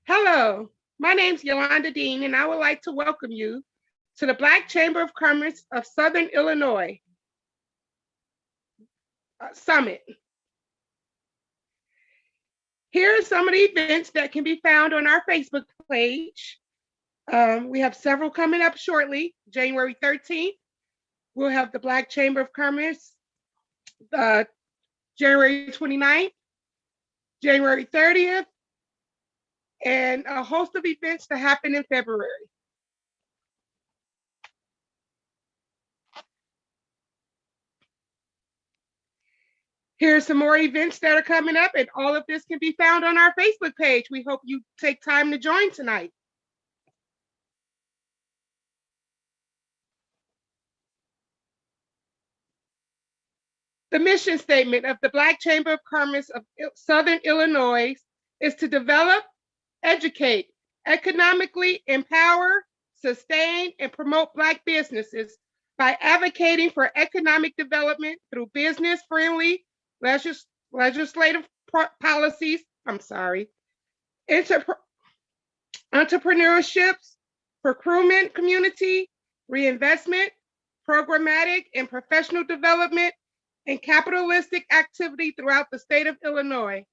Hello, my name is Yolanda Dean, and I would like to welcome you to the Black Chamber of Commerce of Southern Illinois Summit. Here are some of the events that can be found on our Facebook page. We have several coming up shortly. January 13th, we'll have the Black Chamber of Commerce. January 29th, January 30th, and a host of events to happen in February. Here are some more events that are coming up, and all of this can be found on our Facebook page. We hope you take time to join tonight. The mission statement of the Black Chamber of Commerce of Southern Illinois is to develop, educate, economically empower, sustain, and promote Black businesses by advocating for economic development through business-friendly legislative policies, entrepreneurships, procurement community, reinvestment, programmatic and professional development, and capitalistic activity throughout the state of Illinois.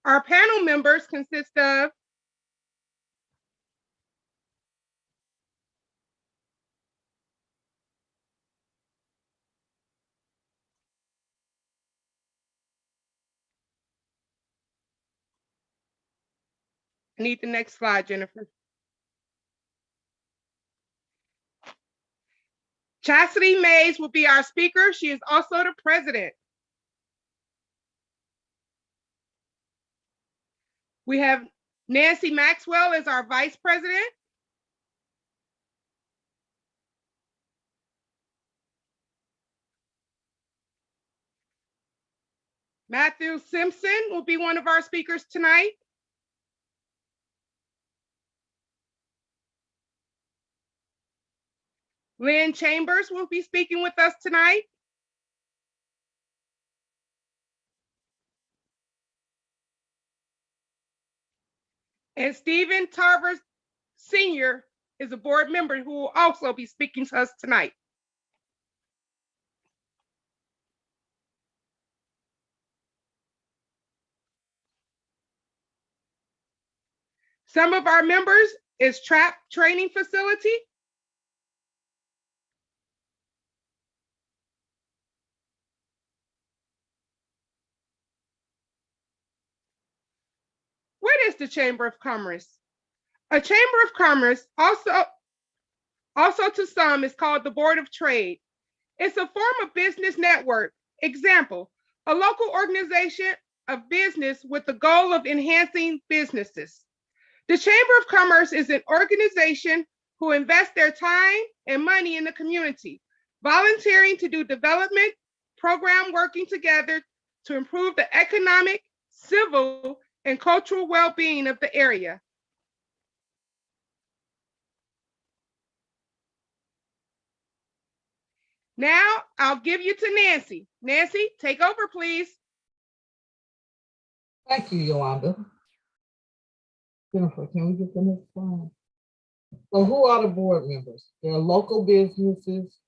Our panel members consist of I need the next slide, Jennifer. Chastity Mays will be our speaker. She is also the president. We have Nancy Maxwell as our vice president. Matthew Simpson will be one of our speakers tonight. Lynn Chambers will be speaking with us tonight. And Stephen Tarver Sr. is a board member who will also be speaking to us tonight. Some of our members is TRAP Training Facility, what is the Chamber of Commerce? A Chamber of Commerce, also to some, is called the Board of Trade. It's a form of business network. Example, a local organization of business with the goal of enhancing businesses. The Chamber of Commerce is an organization who invests their time and money in the community, volunteering to do development, program working together to improve the economic, civil, and cultural well-being of the area. Now I'll give you to Nancy. Nancy, take over, please. Thank you, Yolanda. Jennifer, can we get the next slide? So who are the board members? They're local businesses.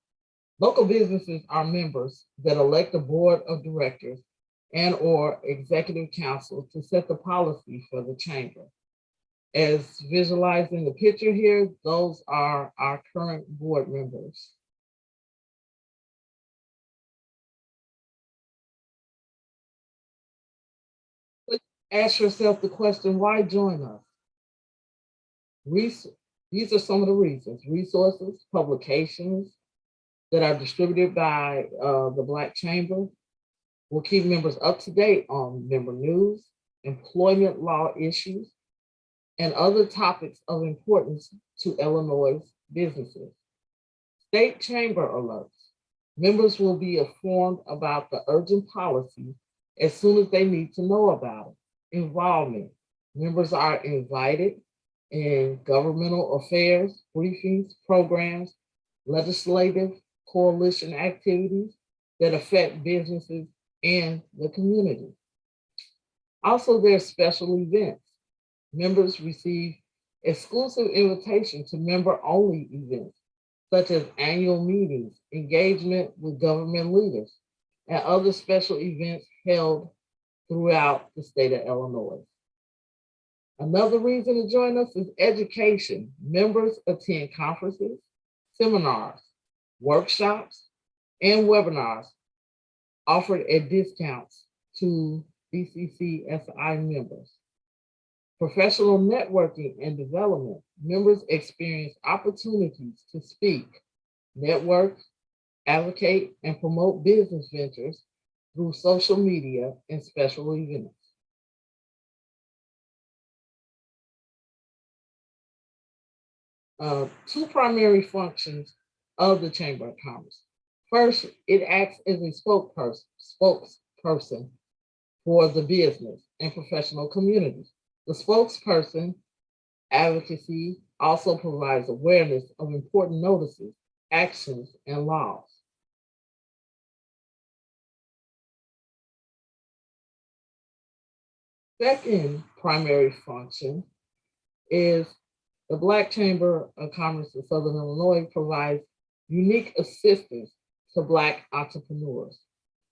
Local businesses are members that elect a board of directors and or executive council to set the policy for the chamber. As visualized in the picture here, those are our current board members. Ask yourself the question, why join us? These are some of the reasons: resources, publications that are distributed by the Black Chamber will keep members up to date on member news, employment law issues, and other topics of importance to Illinois businesses. State Chamber alerts. Members will be informed about the urgent policy as soon as they need to know about it. Involvement. Members are invited in governmental affairs, briefings, programs, legislative coalition activities that affect businesses and the community. Also, there's special events. Members receive exclusive invitation to member-only events, such as annual meetings, engagement with government leaders, and other special events held throughout the state of Illinois. Another reason to join us is education. Members attend conferences, seminars, workshops, and webinars offered at discounts to BCCSI members. Professional networking and development. Members experience opportunities to speak, network, advocate, and promote business ventures through social media and special events. Two primary functions of the Chamber of Commerce. First, it acts as a spokesperson for the business and professional community. The spokesperson advocacy also provides awareness of important notices, actions, and laws. Second primary function is the Black Chamber of Commerce of Southern Illinois provides unique assistance to Black entrepreneurs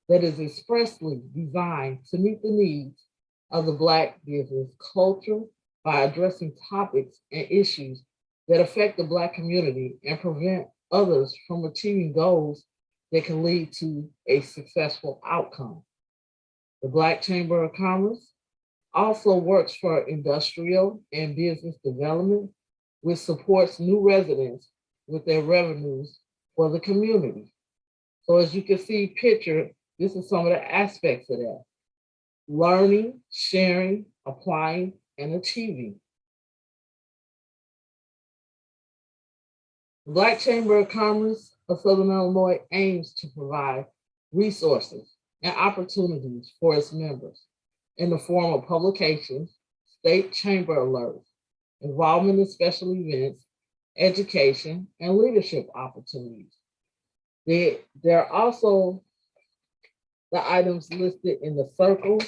that is expressly designed to meet the needs of the Black business culture by addressing topics and issues that affect the Black community and prevent others from achieving goals that can lead to a successful outcome. The Black Chamber of Commerce also works for industrial and business development, which supports new residents with their revenues for the community. So as you can see pictured, this is some of the aspects of that. Learning, sharing, applying, and achieving. The Black Chamber of Commerce of Southern Illinois aims to provide resources and opportunities for its members in the form of publications, state chamber alerts, involvement in special events, education, and leadership opportunities. There are also the items listed in the circle.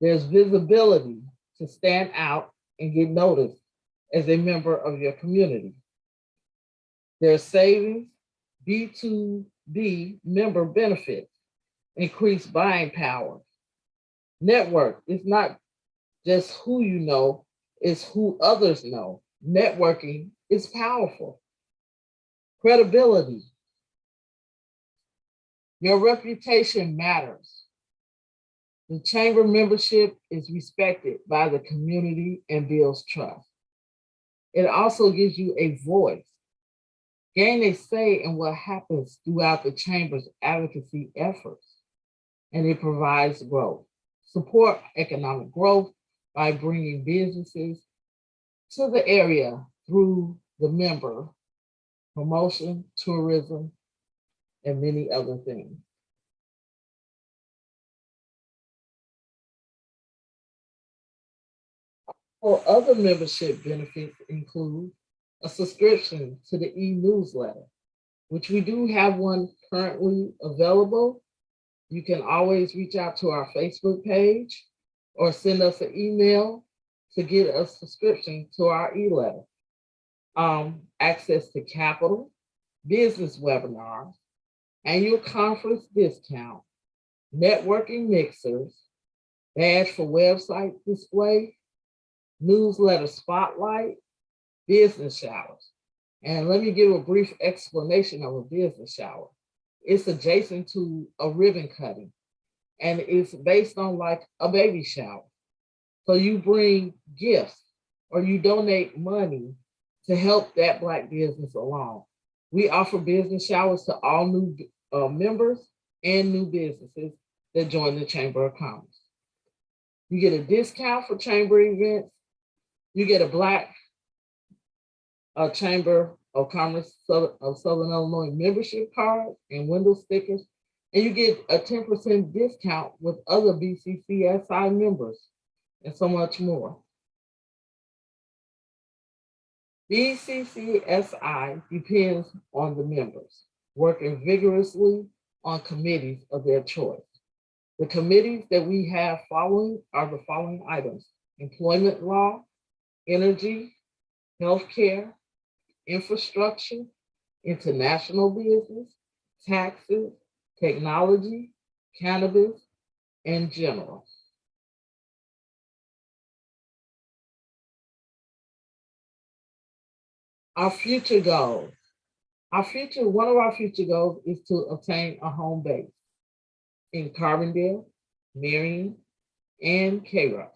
There's visibility to stand out and get noticed as a member of your community. There's savings, B2B member benefits, increased buying power. Network is not just who you know, it's who others know. Networking is powerful. Credibility. Your reputation matters. The chamber membership is respected by the community and builds trust. It also gives you a voice. Gain a say in what happens throughout the chamber's advocacy efforts, and it provides growth. Support economic growth by bringing businesses to the area through the member, promotion, tourism, and many other things. Or other membership benefits include a subscription to the e-newsletter, which we do have one currently available. You can always reach out to our Facebook page or send us an email to get a subscription to our e-letter. Access to capital, business webinars, annual conference discount, networking mixers, badge for website display, newsletter spotlight, business showers. And let me give a brief explanation of a business shower. It's adjacent to a ribbon cutting, and it's based on like a baby shower. So you bring gifts or you donate money to help that Black business along. We offer business showers to all new members and new businesses that join the Chamber of Commerce. You get a discount for chamber events. You get a Black Chamber of Commerce of Southern Illinois membership card and window stickers, and you get a 10% discount with other BCCSI members, and so much more. BCCSI depends on the members, working vigorously on committees of their choice. The committees that we have following are the following items: employment law, energy, healthcare, infrastructure, international business, taxes, technology, cannabis, and general. Our future goals. One of our future goals is to obtain a home base in Carbondale, Marion, and Cairo.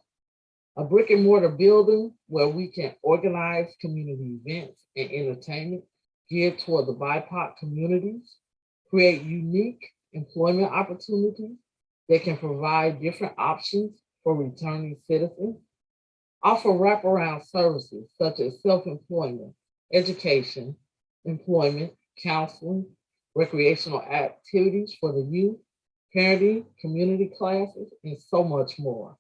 A brick and mortar building where we can organize community events and entertainment geared toward the BIPOC communities, create unique employment opportunities that can provide different options for returning citizens, offer wraparound services such as self-employment, education, employment, counseling, recreational activities for the youth, parenting, community classes, and so much more.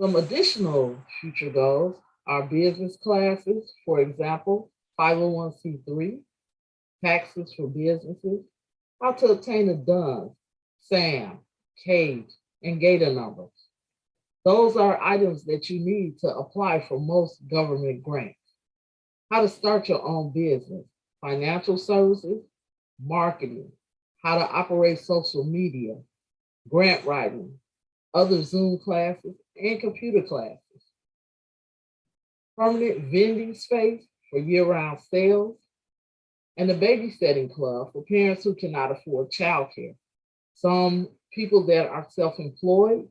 Some additional future goals are business classes, for example, 501c3, taxes for businesses, how to obtain a DUNS, SAM, CAGE, and GATA numbers. Those are items that you need to apply for most government grants. How to start your own business, financial services, marketing, how to operate social media, grant writing, other Zoom classes, and computer classes. Permanent vending space for year-round sales, and a babysitting club for parents who cannot afford childcare. Some people that are self-employed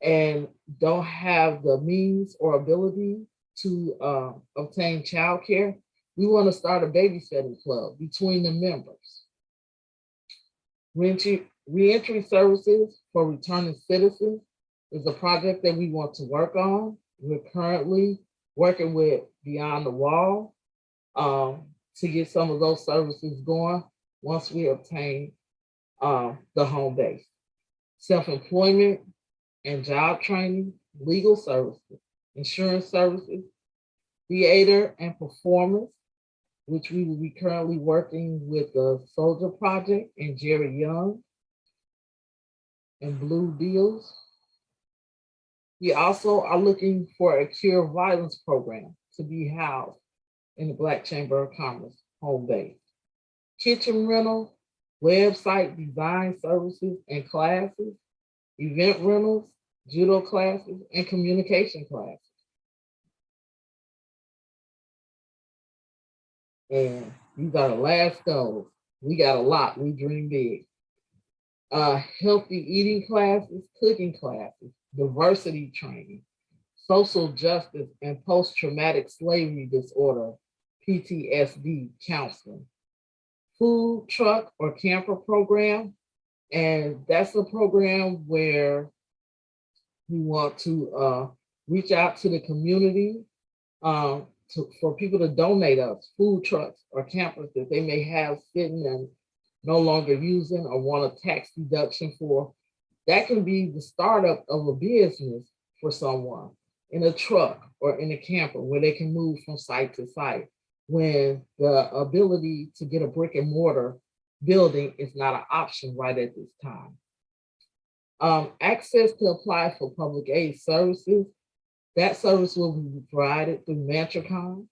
and don't have the means or ability to obtain childcare, we want to start a babysitting club between the members. Reentry services for returning citizens is a project that we want to work on. We're currently working with Beyond the Wall to get some of those services going once we obtain the home base. Self-employment and job training, legal services, insurance services, theater and performance, which we will be currently working with the Soldier Project and Jerry Young and Blue Deals. We also are looking for a cure violence program to be housed in the Black Chamber of Commerce home base. Kitchen rental, website design services and classes, event rentals, judo classes, and communication classes. And these are the last goals. We got a lot, we dream big. Healthy eating classes, cooking classes, diversity training, social justice and post-traumatic slavery disorder, PTSD counseling, food truck or camper program. And that's a program where we want to reach out to the community for people to donate us food trucks or campers that they may have sitting and no longer using or want a tax deduction for. That can be the startup of a business for someone in a truck or in a camper where they can move from site to site when the ability to get a brick and mortar building is not an option right at this time. Access to apply for public aid services. That service will be provided through Mantracom,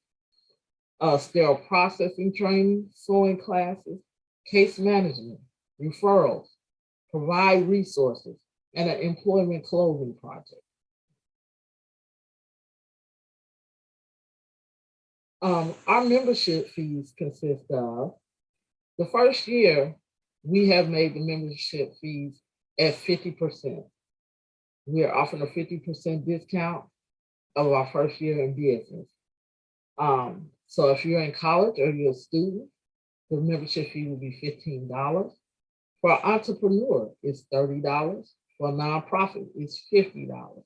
sterile processing training, sewing classes, case management, referrals, provide resources, and an employment clothing project. Our membership fees consist of, the first year, we have made the membership fees at 50%. We are offering a 50% discount of our first year in business. So if you're in college or you're a student, the membership fee will be $15. For an entrepreneur, it's $30. For a nonprofit, it's $50.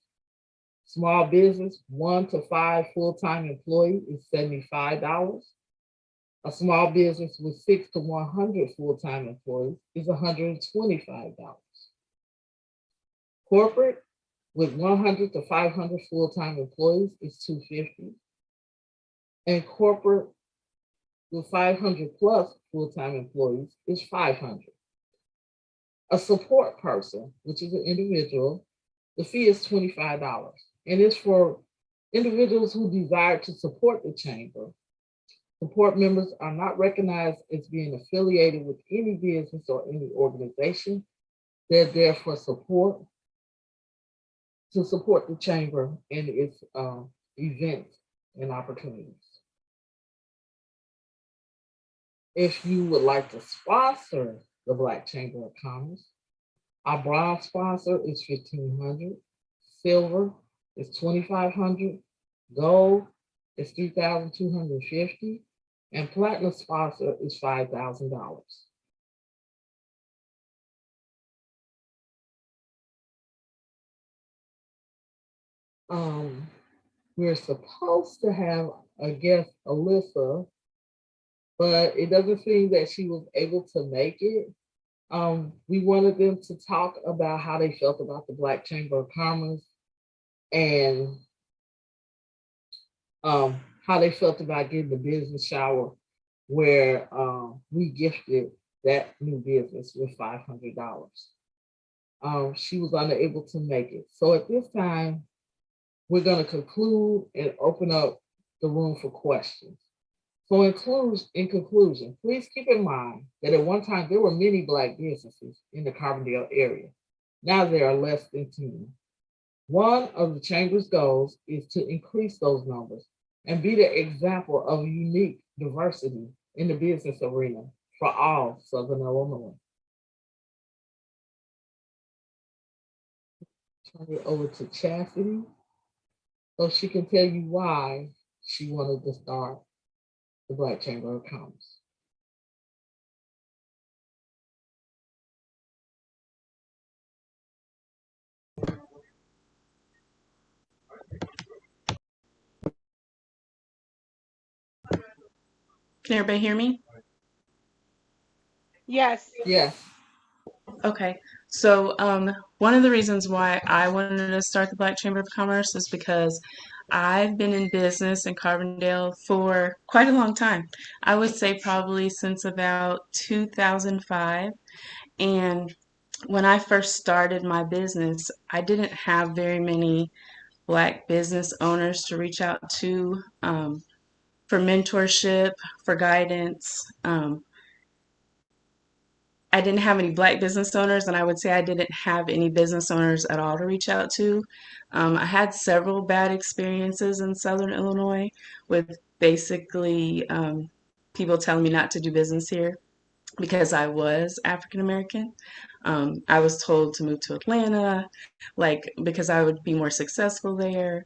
Small business, 1 to 5 full-time employees is $75. A small business with 6 to 100 full-time employees is $125. Corporate With 100 to 500 full-time employees, it's $250. And corporate with 500 plus full-time employees is $500. A support person, which is an individual, the fee is $25, and it's for individuals who desire to support the chamber. Support members are not recognized as being affiliated with any business or any organization. They're there for support, to support the chamber and its events and opportunities. If you would like to sponsor the Black Chamber of Commerce, our bronze sponsor is $1,500, silver is $2,500, gold is $3,250, and platinum sponsor is $5,000. We're supposed to have a guest, Alyssa, but it doesn't seem that she was able to make it. We wanted them to talk about how they felt about the Black Chamber of Commerce and how they felt about getting the business shower where we gifted that new business with $500. She was unable to make it. So at this time, we're going to conclude and open up the room for questions. So in conclusion, please keep in mind that at one time there were many Black businesses in the Carbondale area. Now there are less than 10. One of the Chamber's goals is to increase those numbers and be the example of unique diversity in the business arena for all Southern Illinois. Turn it over to Chastity so she can tell you why she wanted to start the Black Chamber of Commerce. Can everybody hear me? Yes. Yes. Okay. So one of the reasons why I wanted to start the Black Chamber of Commerce is because I've been in business in Carbondale for quite a long time. I would say probably since about 2005. And when I first started my business, I didn't have very many Black business owners to reach out to for mentorship, for guidance. I didn't have any Black business owners, and I would say I didn't have any business owners at all to reach out to. I had several bad experiences in Southern Illinois with basically people telling me not to do business here because I was African American. I was told to move to Atlanta, like because I would be more successful there.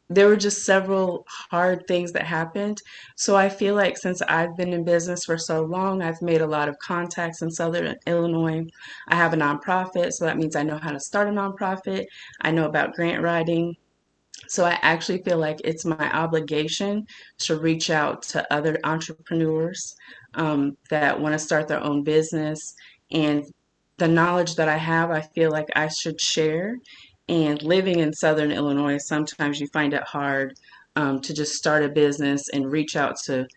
There were just several hard things that happened. So I feel like since I've been in business for so long, I've made a lot of contacts in Southern Illinois. I have a nonprofit, so that means I know how to start a nonprofit. I know about grant writing. So I actually feel like it's my obligation to reach out to other entrepreneurs that want to start their own business. And the knowledge that I have, I feel like I should share. And living in Southern Illinois, sometimes you find it hard to just start a business and reach out to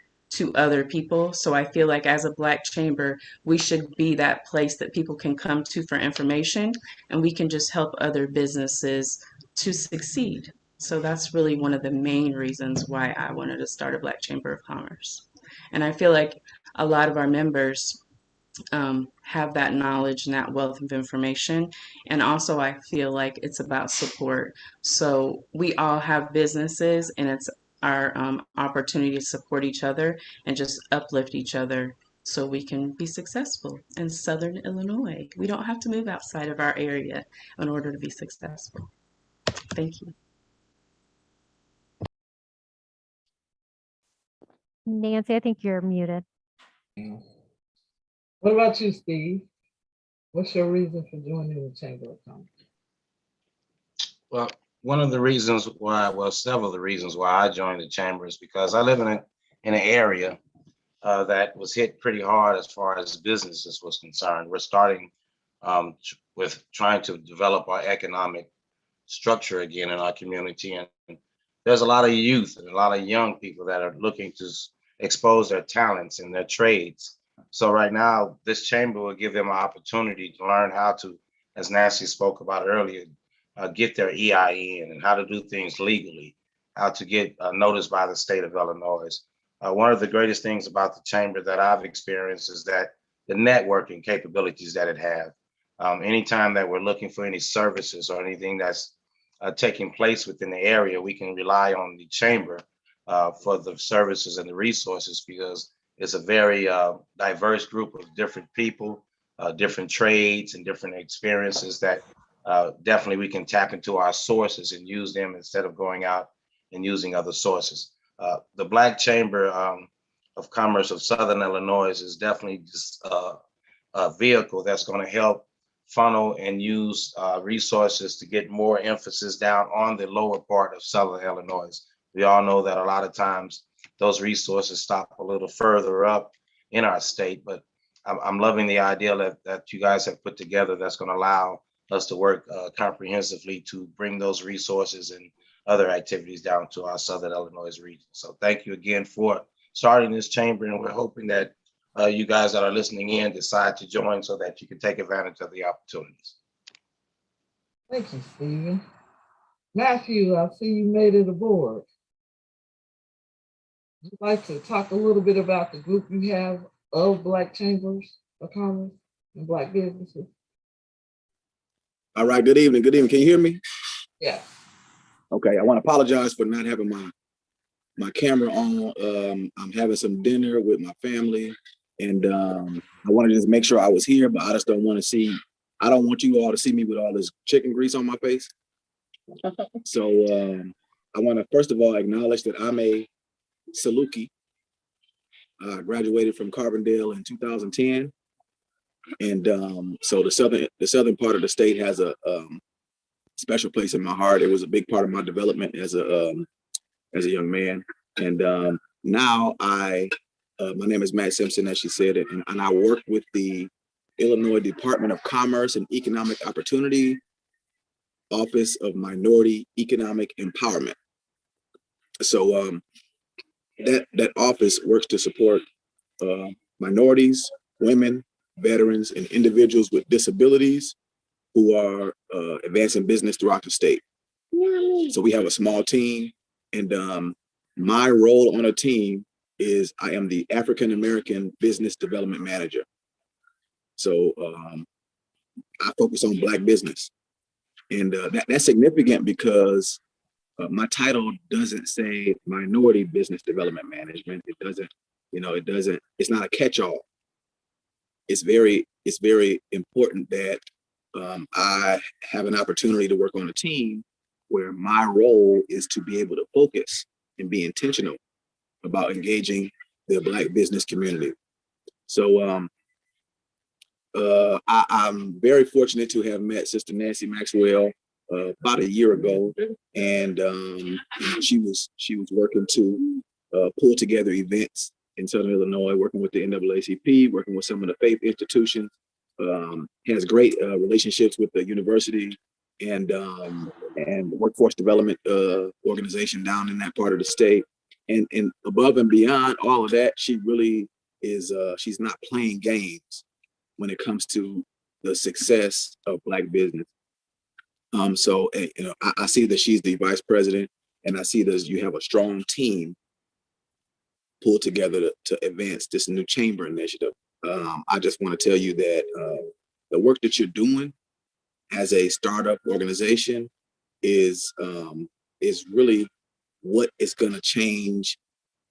other people. So I feel like as a Black chamber, we should be that place that people can come to for information, and we can just help other businesses to succeed. So that's really one of the main reasons why I wanted to start a Black Chamber of Commerce. And I feel like a lot of our members have that knowledge and that wealth of information. And also, I feel like it's about support. So we all have businesses, and it's our opportunity to support each other and just uplift each other so we can be successful in Southern Illinois. We don't have to move outside of our area in order to be successful. Thank you. Nancy, I think you're muted. What about you, Steve? What's your reason for joining the Chamber of Commerce? Well, one of the reasons why, well, several of the reasons why I joined the chamber is because I live in an area that was hit pretty hard as far as businesses was concerned. We're starting with trying to develop our economic structure again in our community. And there's a lot of youth and a lot of young people that are looking to expose their talents and their trades. So right now, this chamber will give them an opportunity to learn how to, as Nancy spoke about earlier, get their EIN and how to do things legally, how to get noticed by the state of Illinois. One of the greatest things about the chamber that I've experienced is that the networking capabilities that it has. Anytime that we're looking for any services or anything that's taking place within the area, we can rely on the chamber for the services and the resources, because it's a very diverse group of different people, different trades and different experiences that definitely we can tap into our sources and use them instead of going out and using other sources. The Black Chamber of Commerce of Southern Illinois is definitely just a vehicle that's going to help funnel and use resources to get more emphasis down on the lower part of Southern Illinois. We all know that a lot of times those resources stop a little further up in our state, but I'm loving the idea that you guys have put together that's going to allow us to work comprehensively to bring those resources and other activities down to our Southern Illinois region. So thank you again for starting this chamber, and we're hoping that you guys that are listening in decide to join so that you can take advantage of the opportunities. Thank you, Stephen. Matthew, I see you made it aboard. Would you like to talk a little bit about the group you have of Black Chambers of Commerce and Black businesses? All right, good evening. Good evening. Can you hear me? Yeah. Okay, I want to apologize for not having my camera on. I'm having some dinner with my family, and I want to just make sure I was here, but I just don't want to see, I don't want you all to see me with all this chicken grease on my face. So I want to first of all acknowledge that I'm a Saluki. I graduated from Carbondale in 2010. And so the southern part of the state has a special place in my heart. It was a big part of my development as a young man. And now my name is Matt Simpson, as she said, and I work with the Illinois Department of Commerce and Economic Opportunity, Office of Minority Economic Empowerment. So that office works to support minorities, women, veterans, and individuals with disabilities who are advancing business throughout the state. So we have a small team, and my role on a team is I am the African American Business Development Manager. So I focus on Black business, and that's significant because my title doesn't say Minority Business Development Management. It doesn't, it's not a catch-all. It's very important that I have an opportunity to work on a team where my role is to be able to focus and be intentional about engaging the Black business community. So I'm very fortunate to have met Sister Nancy Maxwell about a year ago, and she was working to pull together events in Southern Illinois, working with the NAACP, working with some of the faith institutions. Has great relationships with the university and workforce development organization down in that part of the state. And above and beyond all of that, she really is, she's not playing games when it comes to the success of Black business. So I see that she's the vice president, and I see that you have a strong team pulled together to advance this new chamber initiative. I just want to tell you that the work that you're doing as a startup organization is really what is going to change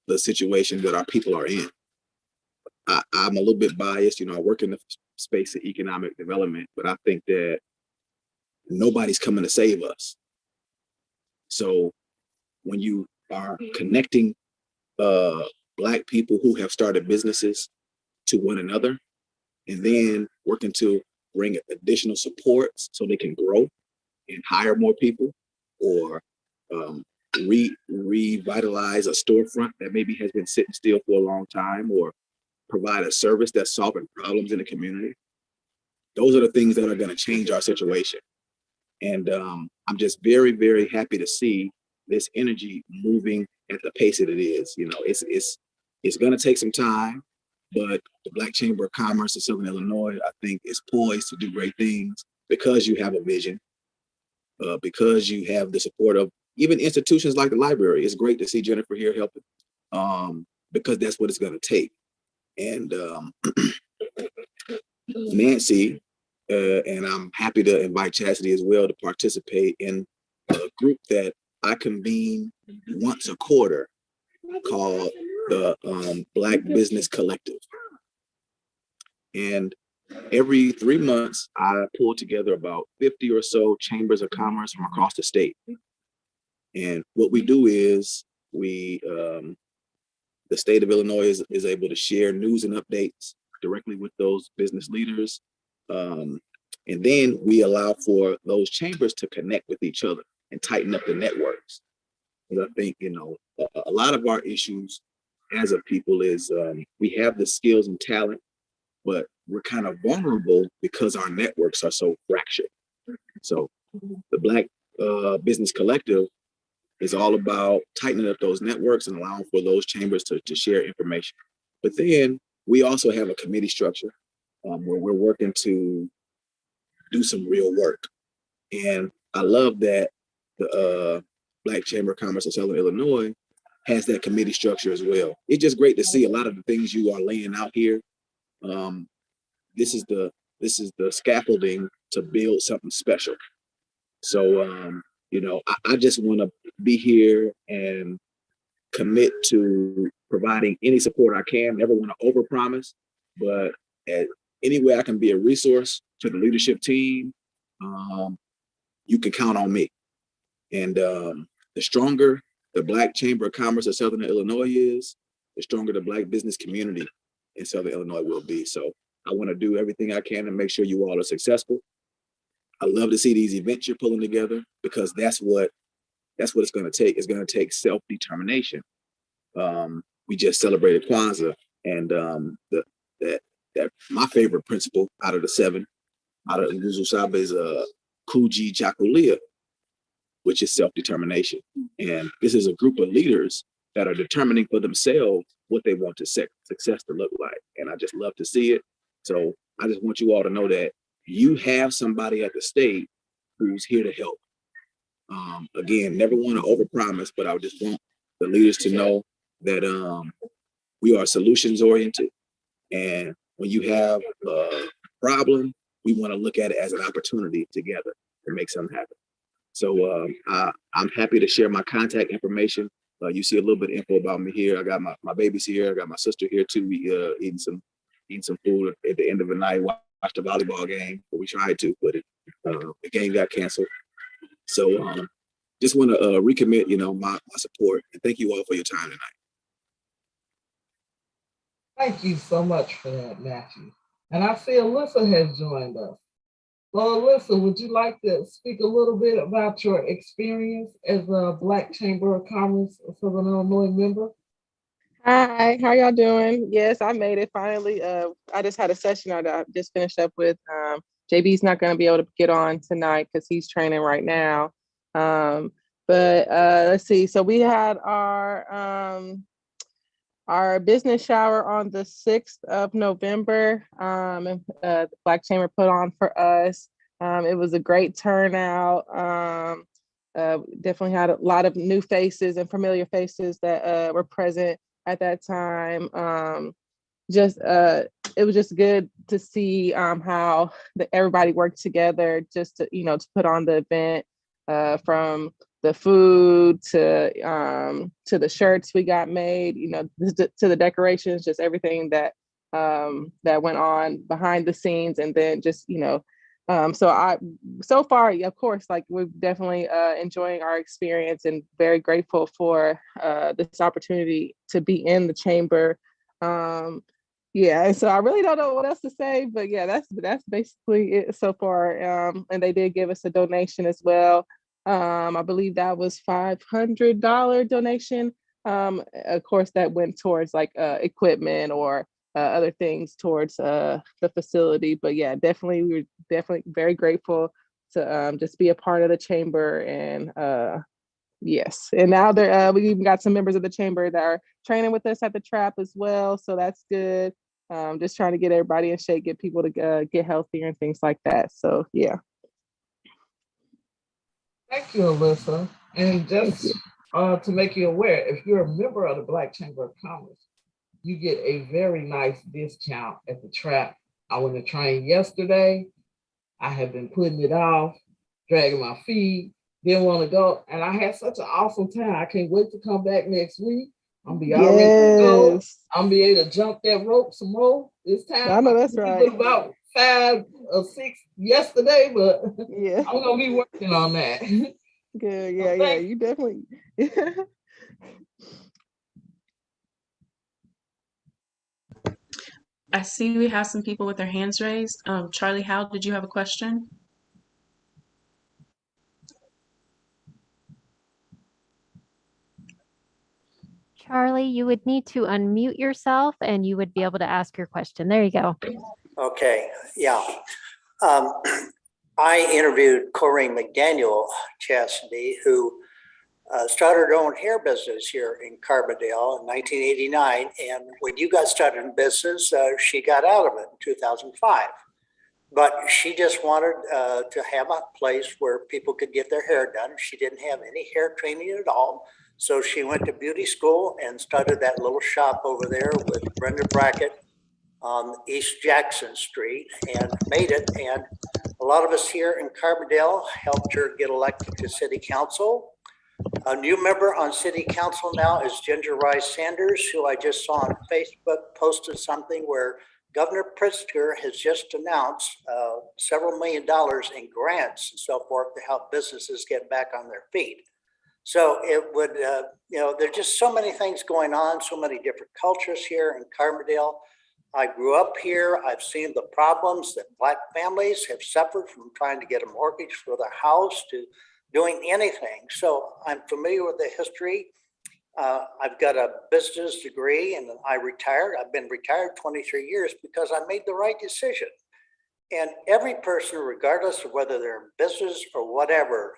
the situation that our people are in. I'm a little bit biased, I work in the space of economic development, but I think that nobody's coming to save us. So when you are connecting Black people who have started businesses to one another, and then working to bring additional supports so they can grow and hire more people, or revitalize a storefront that maybe has been sitting still for a long time, or provide a service that's solving problems in the community. Those are the things that are going to change our situation. And I'm just very, very happy to see this energy moving at the pace that it is. You know, it's going to take some time, but the Black Chamber of Commerce of Southern Illinois, I think, is poised to do great things because you have a vision, because you have the support of even institutions like the library. It's great to see Jennifer here helping, because that's what it's going to take. And Nancy, and I'm happy to invite Chastity as well to participate in a group that I convene once a quarter called the Black Business Collective. And every 3 months, I pull together about 50 or so chambers of commerce from across the state. And what we do is the state of Illinois is able to share news and updates directly with those business leaders. And then we allow for those chambers to connect with each other and tighten up the networks. Because I think, you know, a lot of our issues as a people is we have the skills and talent, but we're kind of vulnerable because our networks are so fractured. So the Black Business Collective is all about tightening up those networks and allowing for those chambers to share information. But then we also have a committee structure where we're working to do some real work. And I love that the Black Chamber of Commerce of Southern Illinois has that committee structure as well. It's just great to see a lot of the things you are laying out here. This is the scaffolding to build something special. So, you know, I just want to be here and commit to providing any support I can. Never want to overpromise, but any way I can be a resource to the leadership team, you can count on me. And the stronger the Black Chamber of Commerce of Southern Illinois is, the stronger the Black business community in Southern Illinois will be. So I want to do everything I can to make sure you all are successful. I love to see these events you're pulling together because that's what it's going to take. It's going to take self-determination. We just celebrated Kwanzaa, and that my favorite principle out of the 7, out of Nguzo Saba, is Kuji Chakulia, which is self-determination. And this is a group of leaders that are determining for themselves what they want success to look like. And I just love to see it. So I just want you all to know that you have somebody at the state who's here to help. Again, never want to overpromise, but I just want the leaders to know that we are solutions oriented. And when you have a problem, we want to look at it as an opportunity together to make something happen. So I'm happy to share my contact information. You see a little bit of info about me here. I got my babies here. I got my sister here too. We eating some food at the end of the night. Watched the volleyball game, but we tried to, but the game got canceled. So just want to recommit, you know, my support, and thank you all for your time tonight. Thank you so much for that, Matthew. And I see Alyssa has joined us. Well, Alyssa, would you like to speak a little bit about your experience as a Black Chamber of Commerce of Southern Illinois member? Hi, how y'all doing? Yes, I made it finally. I just had a session that I just finished up with. JB's not going to be able to get on tonight because he's training right now. But let's see. So we had our business shower on the 6th of November. And the Black Chamber put on for us. It was a great turnout. Definitely had a lot of new faces and familiar faces that were present at that time. It was just good to see how everybody worked together just to, you know, to put on the event, from the food to the shirts we got made, you know, to the decorations, just everything that went on behind the scenes. And then just, you know, so far, of course, like we're definitely enjoying our experience and very grateful for this opportunity to be in the chamber. Yeah, so I really don't know what else to say, but yeah, that's basically it so far. And they did give us a donation as well. I believe that was $500 donation. Of course, that went towards like equipment or other things towards the facility. But yeah, definitely, we were definitely very grateful to just be a part of the chamber. And yes, and now we even got some members of the chamber that are training with us at the trap as well, so that's good. Just trying to get everybody in shape, get people to get healthier and things like that. So yeah. Thank you, Alyssa. And just to make you aware, if you're a member of the Black Chamber of Commerce, you get a very nice discount at the trap. I went to train yesterday. I have been putting it off, dragging my feet, didn't want to go. And I had such an awesome time. I can't wait to come back next week. I'm be all ready to go. I'm be able to jump that rope some more this time. I know that's right. About 5 or 6 yesterday, but yeah, I'm gonna be working on that. Good. Yeah, you definitely. I see we have some people with their hands raised. Charlie Howe, did you have a question? Charlie, you would need to unmute yourself and you would be able to ask your question. There you go. Okay, yeah. I interviewed Corrine McDaniel, Chastity, who started her own hair business here in Carbondale in 1989. And when you got started in business, she got out of it in 2005. But she just wanted to have a place where people could get their hair done. She didn't have any hair training at all. So she went to beauty school and started that little shop over there with Brenda Brackett on East Jackson Street and made it. And a lot of us here in Carbondale helped her get elected to city council. A new member on city council now is Ginger Rice Sanders, who I just saw on Facebook posted something where Governor Pritzker has just announced several $1 million in grants and so forth to help businesses get back on their feet. So it would, there's just so many things going on, so many different cultures here in Carbondale. I grew up here. I've seen the problems that Black families have suffered from trying to get a mortgage for their house to doing anything. So I'm familiar with the history. I've got a business degree and I retired. I've been retired 23 years because I made the right decision. And every person, regardless of whether they're in business or whatever,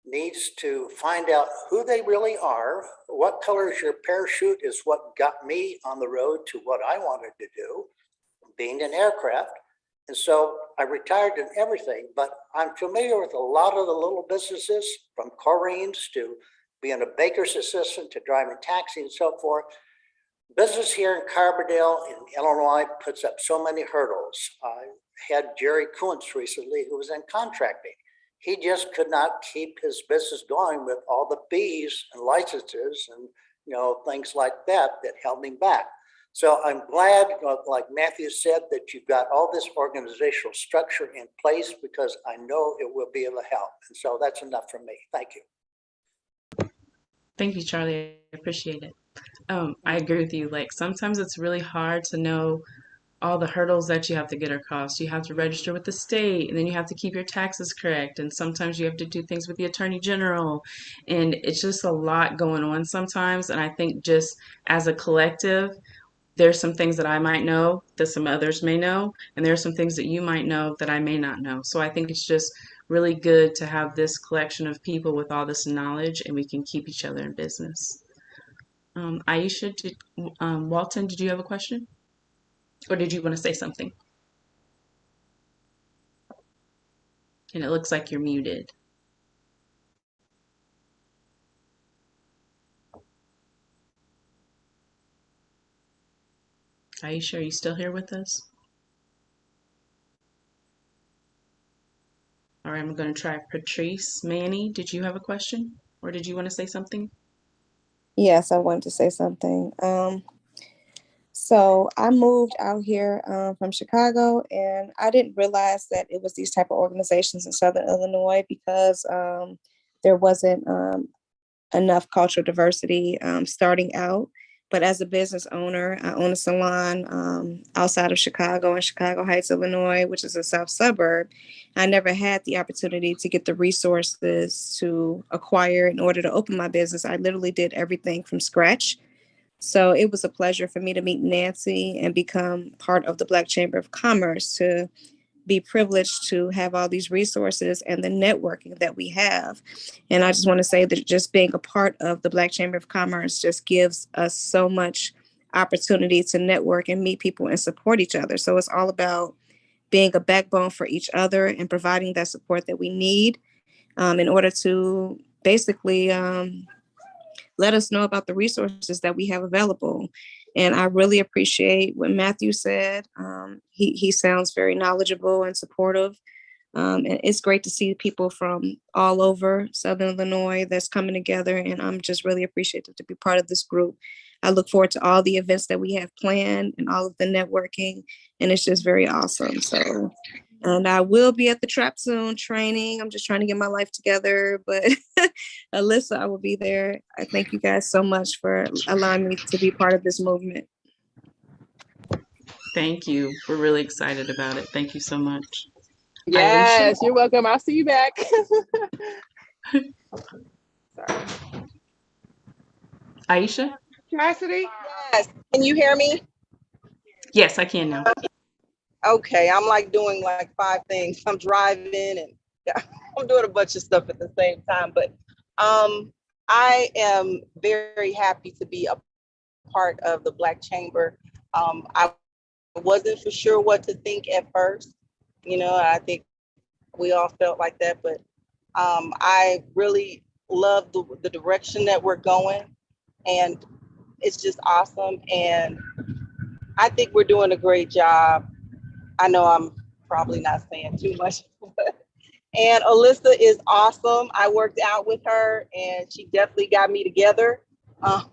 needs to find out who they really are. What color is your parachute is what got me on the road to what I wanted to do, being an aircraft. And so I retired in everything, but I'm familiar with a lot of the little businesses, from Corrine's to being a baker's assistant to driving taxi and so forth. Business here in Carbondale in Illinois puts up so many hurdles. I had Jerry Kuntz recently, who was in contracting. He just could not keep his business going with all the fees and licenses and things like that held him back. So I'm glad, like Matthew said, that you've got all this organizational structure in place, because I know it will be able to help. And so that's enough from me. Thank you. Thank you, Charlie. I appreciate it. I agree with you. Like, sometimes it's really hard to know all the hurdles that you have to get across. You have to register with the state, and then you have to keep your taxes correct. And sometimes you have to do things with the attorney general. And it's just a lot going on sometimes. And I think just as a collective, there's some things that I might know that some others may know. And there are some things that you might know that I may not know. So I think it's just really good to have this collection of people with all this knowledge, and we can keep each other in business. Aisha, Walton, did you have a question? Or did you want to say something? And it looks like you're muted. Aisha, are you still here with us? All right, I'm going to try Patrice Manny. Did you have a question? Or did you want to say something? Yes, I wanted to say something. So I moved out here from Chicago, and I didn't realize that it was these type of organizations in Southern Illinois, because there wasn't enough cultural diversity starting out. But as a business owner, I own a salon outside of Chicago in Chicago Heights, Illinois, which is a south suburb. I never had the opportunity to get the resources to acquire in order to open my business. I literally did everything from scratch. So it was a pleasure for me to meet Nancy and become part of the Black Chamber of Commerce, to be privileged to have all these resources and the networking that we have. And I just want to say that just being a part of the Black Chamber of Commerce just gives us so much opportunity to network and meet people and support each other. So it's all about being a backbone for each other and providing that support that we need in order to basically let us know about the resources that we have available. And I really appreciate what Matthew said. He sounds very knowledgeable and supportive. And it's great to see people from all over Southern Illinois that's coming together. And I'm just really appreciative to be part of this group. I look forward to all the events that we have planned and all of the networking. And it's just very awesome. So, and I will be at the Trap Soon training. I'm just trying to get my life together. But Alyssa, I will be there. I thank you guys so much for allowing me to be part of this movement. Thank you. We're really excited about it. Thank you so much. Yes, Aisha? you're welcome. I'll see you back. Sorry. Aisha? Chastity? Yes. Can you hear me? Yes, I can now. Okay. I'm like doing like 5 things. I'm driving and I'm doing a bunch of stuff at the same time. But I am very happy to be a part of the Black Chamber. I wasn't for sure what to think at first. You know, I think we all felt like that. But I really love the direction that we're going. And it's just awesome. And I think we're doing a great job. I know I'm probably not saying too much, and Alyssa is awesome. I worked out with her and she definitely got me together. I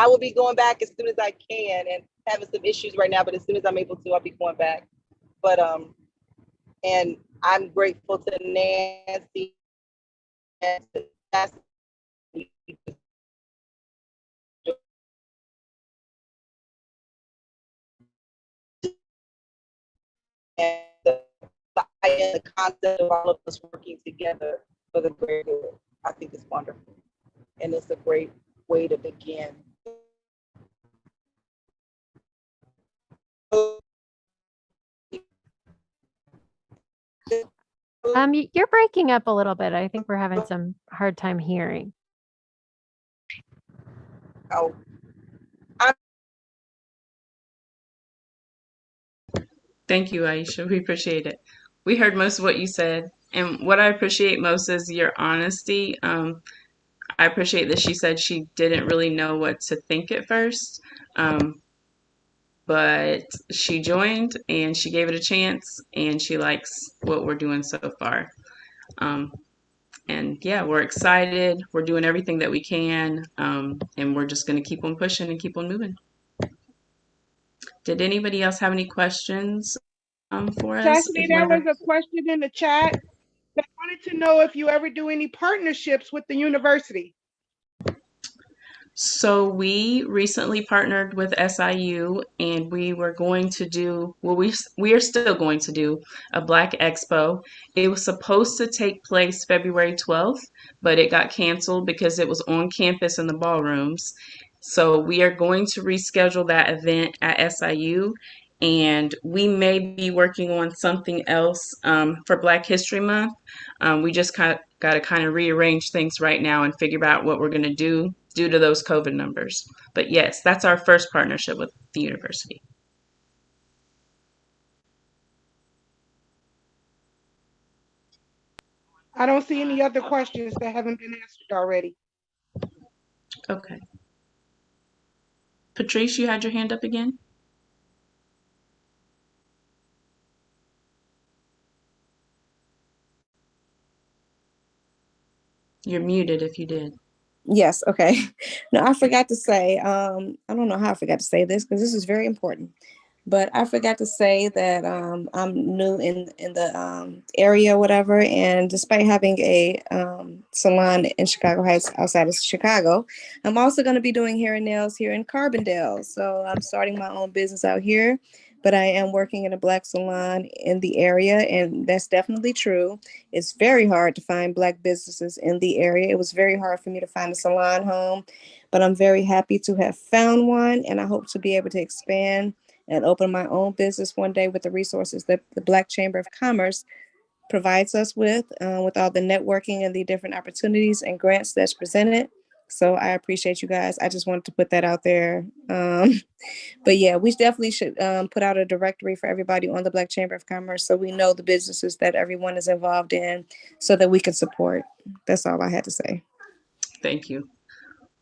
will be going back as soon as I can, and having some issues right now, but as soon as I'm able to, I'll be going back. But and I'm grateful to Nancy and to Chastity and the concept of all of us working together for the greater good. I think it's wonderful. And it's a great way to begin. You're breaking up a little bit. I think we're having some hard time hearing. Oh, Thank you, Aisha. We appreciate it. We heard most of what you said. And what I appreciate most is your honesty. I appreciate that she said she didn't really know what to think at first. But she joined and she gave it a chance and she likes what we're doing so far. And yeah, we're excited. We're doing everything that we can. And we're just going to keep on pushing and keep on moving. Did anybody else have any questions for us? Chastity, there was a question in the chat that wanted to know if you ever do any partnerships with the university. So we recently partnered with SIU, and we were going to do, well, we are still going to do a Black Expo. It was supposed to take place February 12th, but it got canceled because it was on campus in the ballrooms. So we are going to reschedule that event at SIU, and we may be working on something else for Black History Month. We just got to kind of rearrange things right now and figure out what we're going to do due to those COVID numbers. But yes, that's our first partnership with the university. I don't see any other questions that haven't been answered already. Okay. Patrice, you had your hand up again? You're muted if you did. Yes, okay. No, I forgot to say, I don't know how I forgot to say this because this is very important. But I forgot to say that I'm new in the area, whatever. And despite having a salon in Chicago Heights, outside of Chicago, I'm also going to be doing hair and nails here in Carbondale. So I'm starting my own business out here. But I am working in a Black salon in the area, and that's definitely true. It's very hard to find Black businesses in the area. It was very hard for me to find a salon home, but I'm very happy to have found one, and I hope to be able to expand and open my own business one day with the resources that the Black Chamber of Commerce provides us with all the networking and the different opportunities and grants that's presented. So I appreciate you guys. I just wanted to put that out there. But yeah, we definitely should put out a directory for everybody on the Black Chamber of Commerce so we know the businesses that everyone is involved in so that we can support. That's all I had to say. Thank you.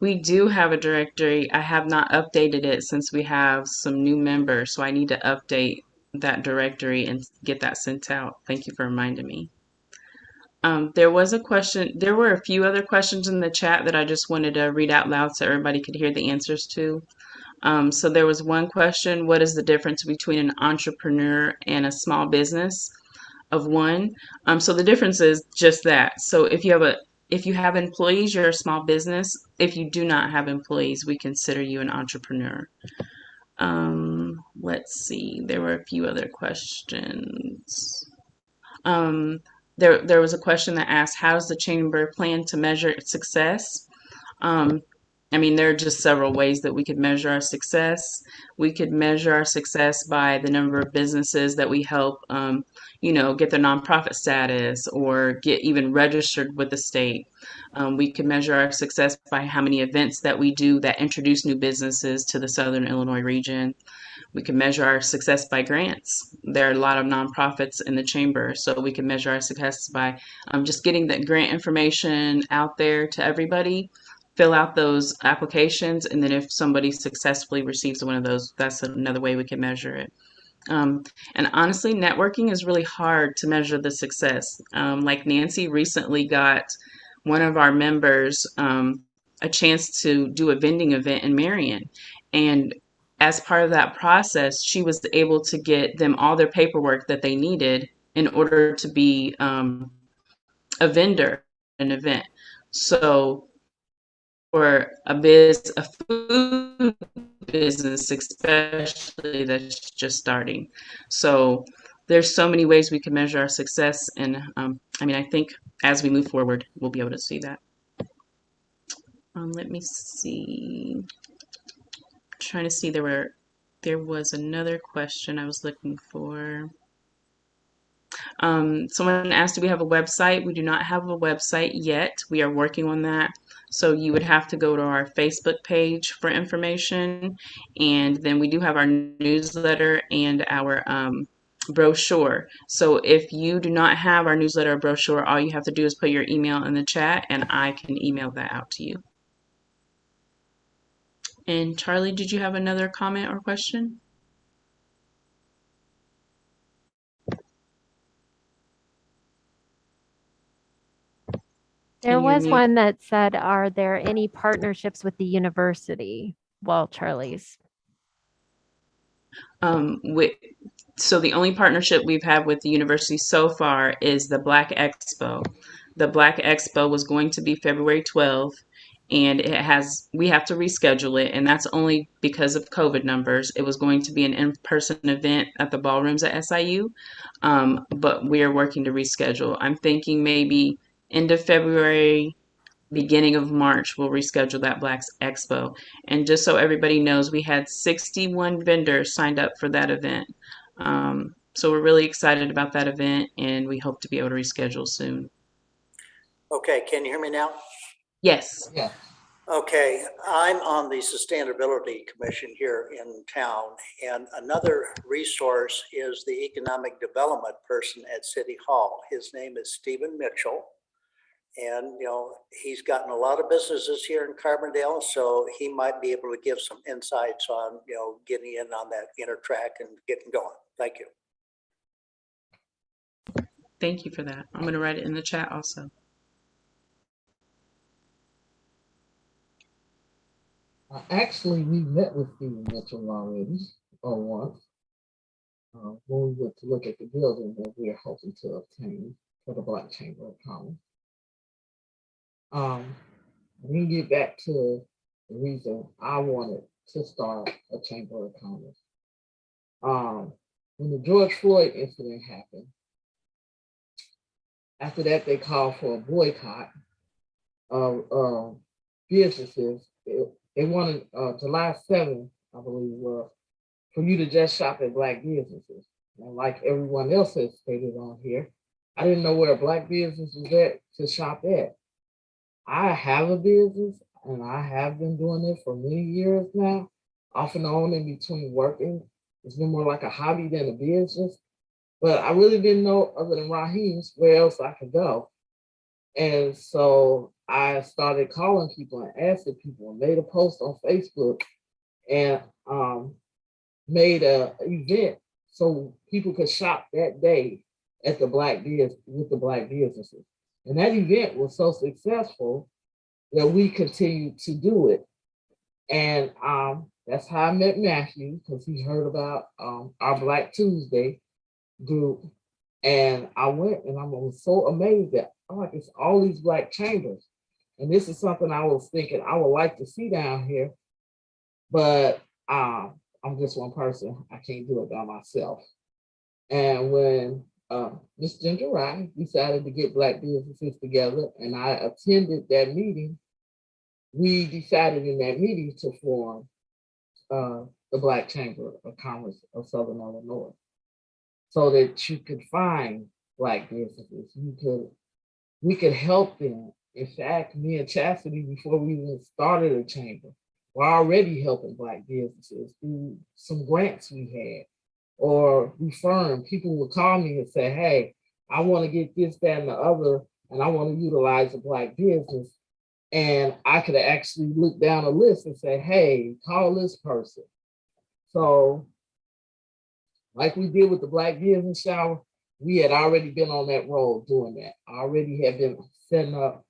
We do have a directory. I have not updated it since we have some new members, so I need to update that directory and get that sent out. Thank you for reminding me. There was a question, there were a few other questions in the chat that I just wanted to read out loud so everybody could hear the answers to. So there was one question, what is the difference between an entrepreneur and a small business of one? So the difference is just that. So if you have employees, you're a small business. If you do not have employees, we consider you an entrepreneur. Let's see, there were a few other questions. There was a question that asked, how does the chamber plan to measure its success? I mean, there are just several ways that we could measure our success. We could measure our success by the number of businesses that we help, get their nonprofit status or get even registered with the state. We could measure our success by how many events that we do that introduce new businesses to the Southern Illinois region. We can measure our success by grants. There are a lot of nonprofits in the chamber, so we can measure our success by just getting the grant information out there to everybody, fill out those applications, and then if somebody successfully receives one of those, that's another way we can measure it. And honestly, networking is really hard to measure the success. Like Nancy recently got one of our members a chance to do a vending event in Marion, and as part of that process, she was able to get them all their paperwork that they needed in order to be a vendor at an event. So for a food business, especially that's just starting. So there's so many ways we can measure our success. And I think as we move forward, we'll be able to see that. Let me see. Trying to see, there was another question I was looking for. Someone asked, do we have a website? We do not have a website yet. We are working on that. So you would have to go to our Facebook page for information. And then we do have our newsletter and our brochure. So if you do not have our newsletter or brochure, all you have to do is put your email in the chat and I can email that out to you. And Charlie, did you have another comment or question? There was one that said, are there any partnerships with the university? Well, Charlie's. So the only partnership we've had with the university so far is the Black Expo. The Black Expo was going to be February 12th. And we have to reschedule it, and that's only because of COVID numbers. It was going to be an in-person event at the ballrooms at SIU, but we are working to reschedule. I'm thinking maybe end of February, beginning of March, we'll reschedule that Black Expo. And just so everybody knows, we had 61 vendors signed up for that event. So we're really excited about that event, and we hope to be able to reschedule soon. Okay, can you hear me now? Yes. Yeah. Okay, I'm on the Sustainability Commission here in town, and another resource is the Economic Development person at City Hall. His name is Stephen Mitchell, and he's gotten a lot of businesses here in Carbondale, so he might be able to give some insights on getting in on that intertrack and getting going. Thank you. Thank you for that. I'm going to write it in the chat also. Actually, we met with Stephen Mitchell already, once, when we went to look at the building that we are hoping to obtain for the Black Chamber of Commerce. We can get back to the reason I wanted to start a Chamber of Commerce. When the George Floyd incident happened, after that, they called for a boycott of businesses. They wanted July 7th, I believe, for you to just shop at Black businesses. And like everyone else has stated on here, I didn't know where a Black business was at to shop at. I have a business and I have been doing it for many years now, off and on in between working. It's been more like a hobby than a business. But I really didn't know, other than Raheem's, where else I could go. And so I started calling people and asking people and made a post on Facebook and made an event so people could shop that day at the with the Black businesses. And that event was so successful that we continued to do it. And that's how I met Matthew, because he heard about our Black Tuesday group. And I went and I was so amazed that it's all these Black chambers. And this is something I was thinking I would like to see down here, but I'm just one person. I can't do it by myself. And when Ms. Ginger Rye decided to get Black businesses together and I attended that meeting, we decided in that meeting to form the Black Chamber of Commerce of Southern Illinois, so that you could find Black businesses. We could help them. In fact, me and Chastity, before we even started a chamber, were already helping Black businesses through some grants we had, or referring. People would call me and say, hey, I want to get this, that, and the other, and I want to utilize a Black business. And I could actually look down a list and say, hey, call this person. So like we did with the Black Business Shower, we had already been on that road doing that. I already had been setting up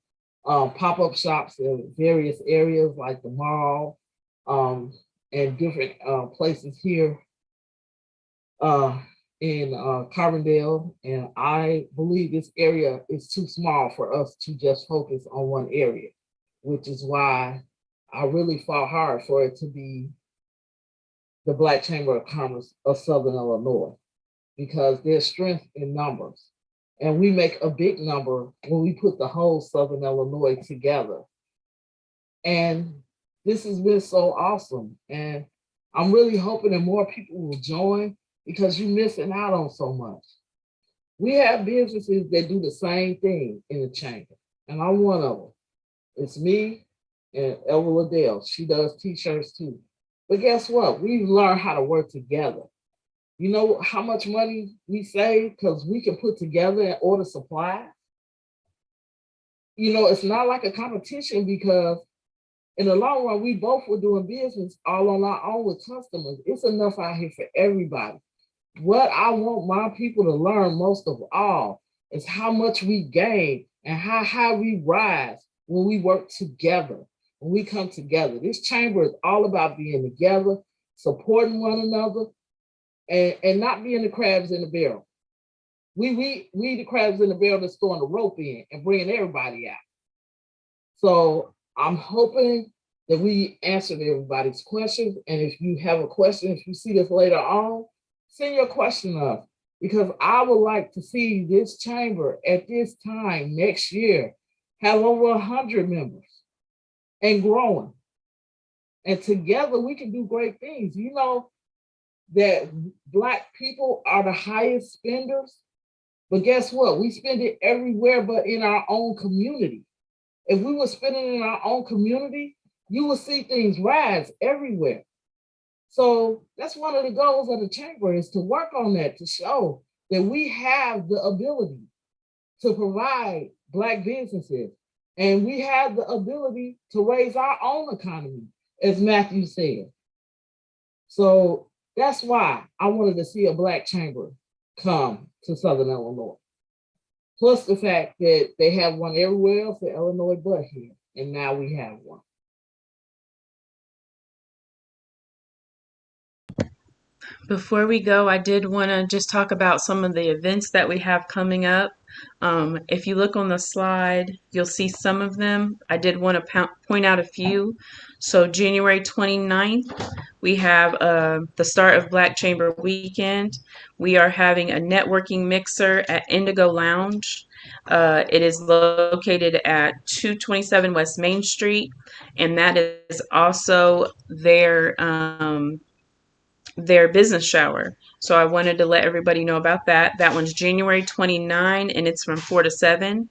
pop-up shops in various areas like the mall and different places here in Carbondale. And I believe this area is too small for us to just focus on one area, which is why I really fought hard for it to be the Black Chamber of Commerce of Southern Illinois, because there's strength in numbers. And we make a big number when we put the whole Southern Illinois together. And this has been so awesome. And I'm really hoping that more people will join, because you're missing out on so much. We have businesses that do the same thing in the chamber, and I'm one of them. It's me and Elva Liddell. She does t-shirts too. But guess what? We've learned how to work together. You know how much money we save because we can put together and order supplies? You know, it's not like a competition, because in the long run, we both were doing business all on our own with customers. It's enough out here for everybody. What I want my people to learn most of all is how much we gain and how high we rise when we work together, when we come together. This chamber is all about being together, supporting one another, and not being the crabs in the barrel. We the crabs in the barrel that's throwing the rope in and bringing everybody out. So I'm hoping that we answered everybody's questions. And if you have a question, if you see this later on, send your question up, because I would like to see this chamber at this time next year have over 100 members and growing. And together we can do great things. You know that Black people are the highest spenders, but guess what? We spend it everywhere but in our own community. If we were spending in our own community, you will see things rise everywhere. So that's one of the goals of the chamber, is to work on that, to show that we have the ability to provide Black businesses, and we have the ability to raise our own economy, as Matthew said. So that's why I wanted to see a Black chamber come to Southern Illinois. Plus the fact that they have one everywhere else in Illinois but here, and now we have one. Before we go, I did want to just talk about some of the events that we have coming up. If you look on the slide, you'll see some of them. I did want to point out a few. So January 29th, we have the start of Black Chamber Weekend. We are having a networking mixer at Indigo Lounge. It is located at 227 West Main Street, and that is also their their business shower. So I wanted to let everybody know about that. That one's January 29 and it's from 4 to 7.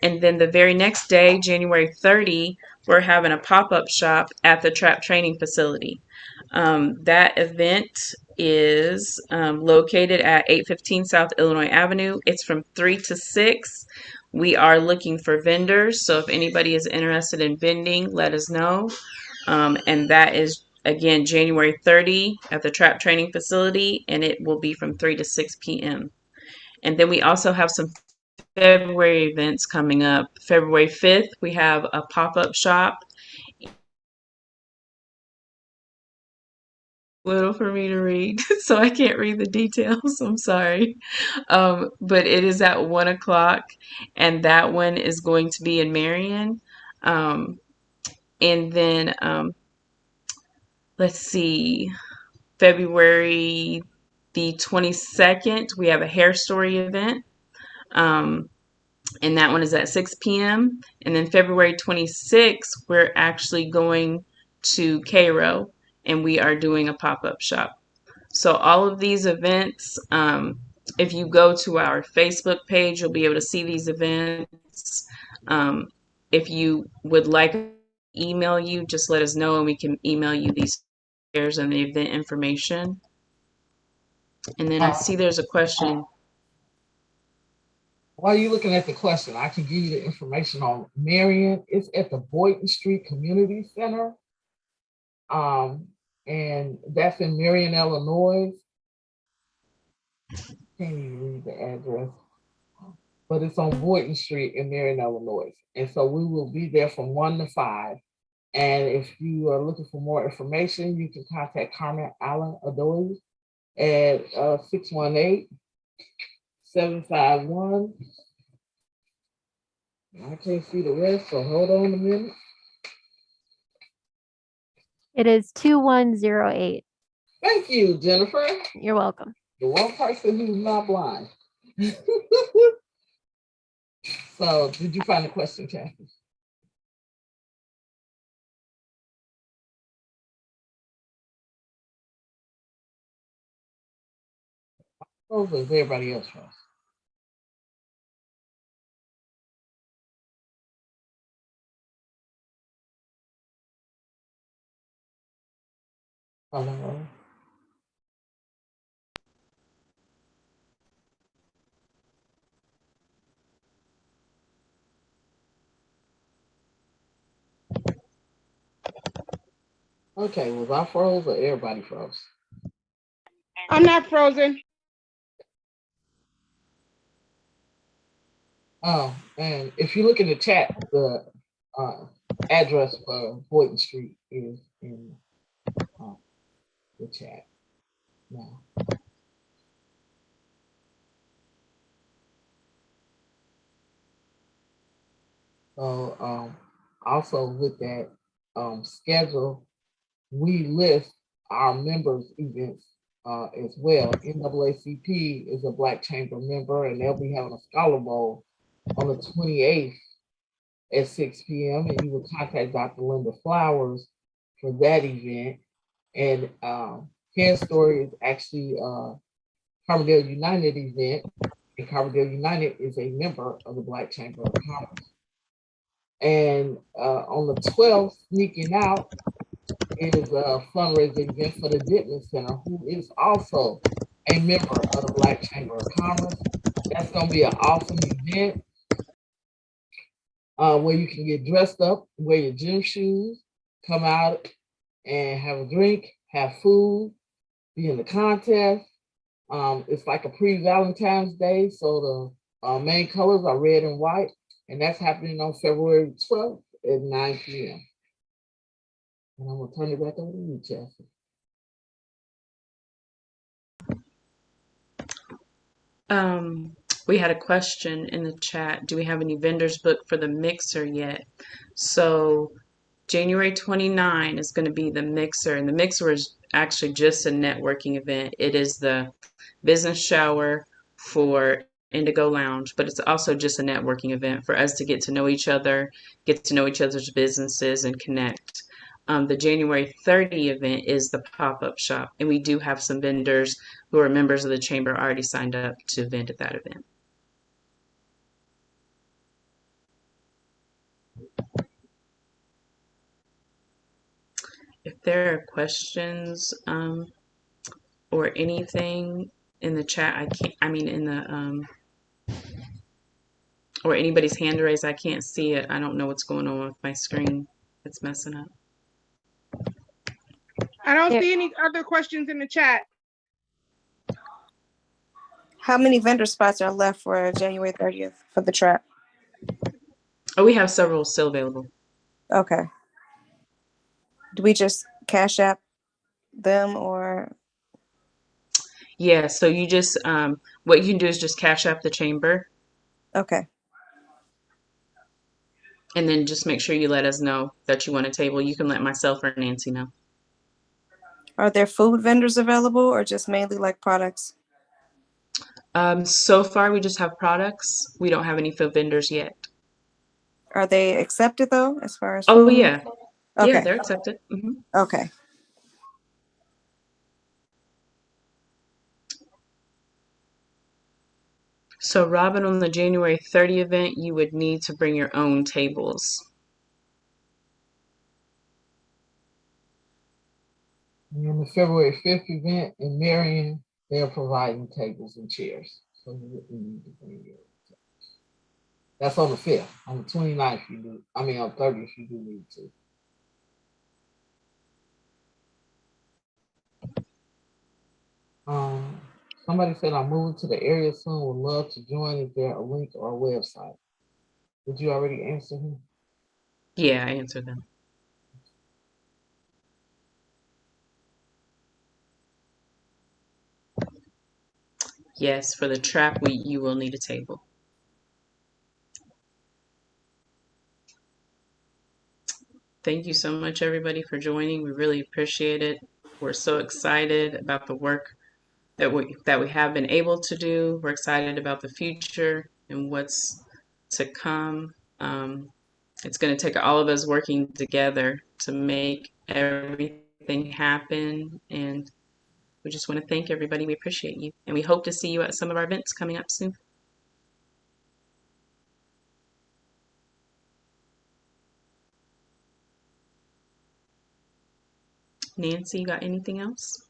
And then the very next day, January 30, we're having a pop-up shop at the trap training facility. That event is located at 815 South Illinois Avenue. It's from 3 to 6. We are looking for vendors, so if anybody is interested in vending, let us know. And that is, again, January 30 at the trap training facility, and it will be from 3 to 6 p.m. And then we also have some February events coming up. February 5th, we have a pop-up shop. Little for me to read, so I can't read the details. I'm sorry. But it is at 1 o'clock, and that one is going to be in Marion. And then, let's see, February the 22nd, we have a hair story event. And that one is at 6 p.m. And then February 26th, we're actually going to Cairo and we are doing a pop-up shop. So all of these events, if you go to our Facebook page, you'll be able to see these events. If you would like to email you, just let us know and we can email you these flyers and the event information. And then I see there's a question. While you're looking at the question, I can give you the information on Marion. It's at the Boynton Street Community Center. And that's in Marion, Illinois. Can't even read the address, but it's on Boynton Street in Marion, Illinois. And so we will be there from 1 to 5. And if you are looking for more information, you can contact Carmen Allen Adoy at 618-751. I can't see the rest, so hold on a minute. It is 2108. Thank you, Jennifer. You're welcome. The one person who's not blind. So, did you find the question, Kathy? Those is everybody else first. Hello. Okay, was I froze or everybody froze? I'm not frozen. Oh, and if you look in the chat, the address for Boynton Street is in the chat now. So also with that schedule, we list our members events as well. NAACP is a Black Chamber member, and they'll be having a Scholar Bowl on the 28th at 6 p.m. And you will contact Dr. Linda Flowers for that event. And Hair Story is actually Carbondale United event, and Carbondale United is a member of the Black Chamber of Commerce. And on the 12th, sneaking out, is a fundraising event for the Dittman Center, who is also a member of the Black Chamber of Commerce. That's going to be an awesome event where you can get dressed up, wear your gym shoes, come out and have a drink, have food, be in the contest. It's like a pre-Valentine's Day, so the main colors are red and white, and that's happening on February 12th at 9 p.m. And I'm gonna turn it back over to you, Chastity. We had a question in the chat. Do we have any vendors booked for the mixer yet? So January 29 is going to be the mixer, and the mixer is actually just a networking event. It is the business shower for Indigo Lounge, but it's also just a networking event for us to get to know each other, get to know each other's businesses, and connect. the January 30 event is the pop-up shop, and we do have some vendors who are members of the chamber already signed up to vend at that event. If there are questions or anything in the chat, or anybody's hand raised, I can't see it. I don't know what's going on with my screen. It's messing up. I don't There- see any other questions in the chat. How many vendor spots are left for January 30th for the trap? Oh, we have several still available. Okay. Do we just cash app them or? Yeah, so you just, what you can do is just cash app the chamber, Okay. and then just make sure you let us know that you want a table. You can let myself or Nancy know. Are there food vendors available or just mainly like products? So far, we just have products. We don't have any food vendors yet. Are they accepted though, as far as Oh, food? yeah. Yeah, Okay. they're accepted. Okay. So, Robin, on the January 30 event, you would need to bring your own tables. And on the February 5th event in Marion, they're providing tables and chairs. So you wouldn't need to bring your own tables. That's on the 5th. On the 29th, you do. I mean, on 30th, you do need to. Somebody said I'm moving to the area soon. Would love to join. Is there a link or a website? Did you already answer him? Yeah, I answered them. Yes, for the trap, you will need a table. Thank you so much, everybody, for joining. We really appreciate it. We're so excited about the work that we have been able to do. We're excited about the future and what's to come. It's going to take all of us working together to make everything happen. And we just want to thank everybody. We appreciate you. And we hope to see you at some of our events coming up soon. Nancy, you got anything else?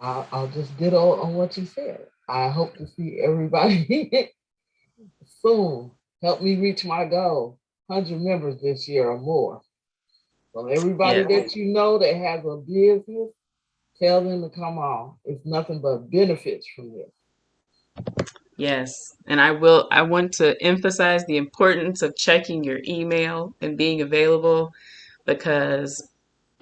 I'll just ditto on what you said. I hope to see everybody soon. Help me reach my goal. 100 members this year or more. So everybody that you know that has a business, tell them to come on. It's nothing but benefits from this. Yes, and I want to emphasize the importance of checking your email and being available, because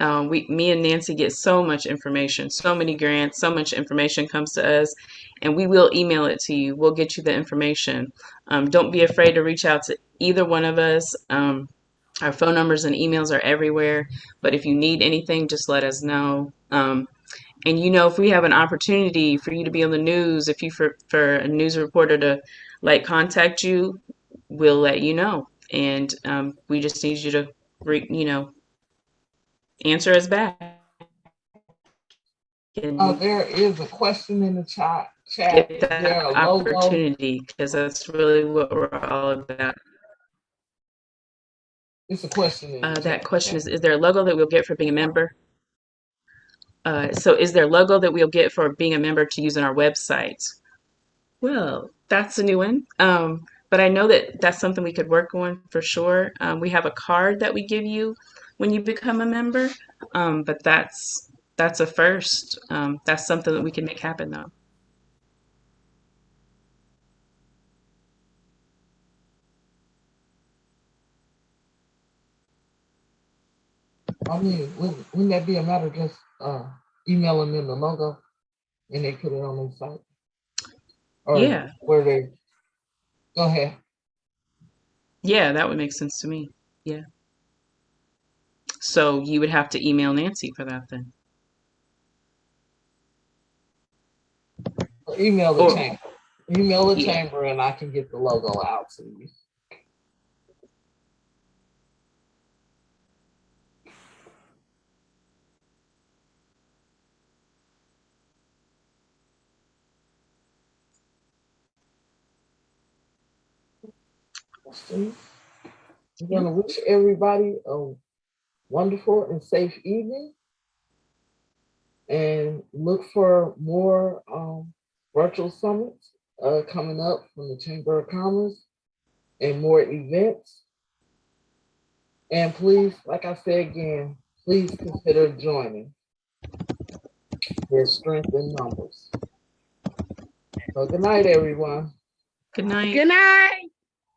me and Nancy get so much information, so many grants, so much information comes to us, and we will email it to you. We'll get you the information. Don't be afraid to reach out to either one of us. Our phone numbers and emails are everywhere, but if you need anything, just let us know. And if we have an opportunity for you to be on the news, if you for a news reporter to contact you, we'll let you know. And we just need you to answer us back. There is a question in the chat. Get that opportunity, because that's really what we're all about. It's a question in the chat. That question is there a logo that we'll get for being a member? So is there a logo that we'll get for being a member to use on our website? Well, that's a new one. But I know that that's something we could work on for sure. We have a card that we give you when you become a member, but that's a first. That's something that we can make happen, though. I mean, wouldn't that be a matter of just emailing them the logo and they put it on their site? Or yeah. Where they go ahead. Yeah, that would make sense to me. Yeah. So you would have to email Nancy for that then. Or email the chamber. Email the chamber and I can get the logo out to you. questions? I'm gonna wish everybody a wonderful and safe evening. And look for more virtual summits coming up from the Chamber of Commerce and more events. And please, like I said again, please consider joining. There's strength in numbers. So good night, everyone. Good night. Good night.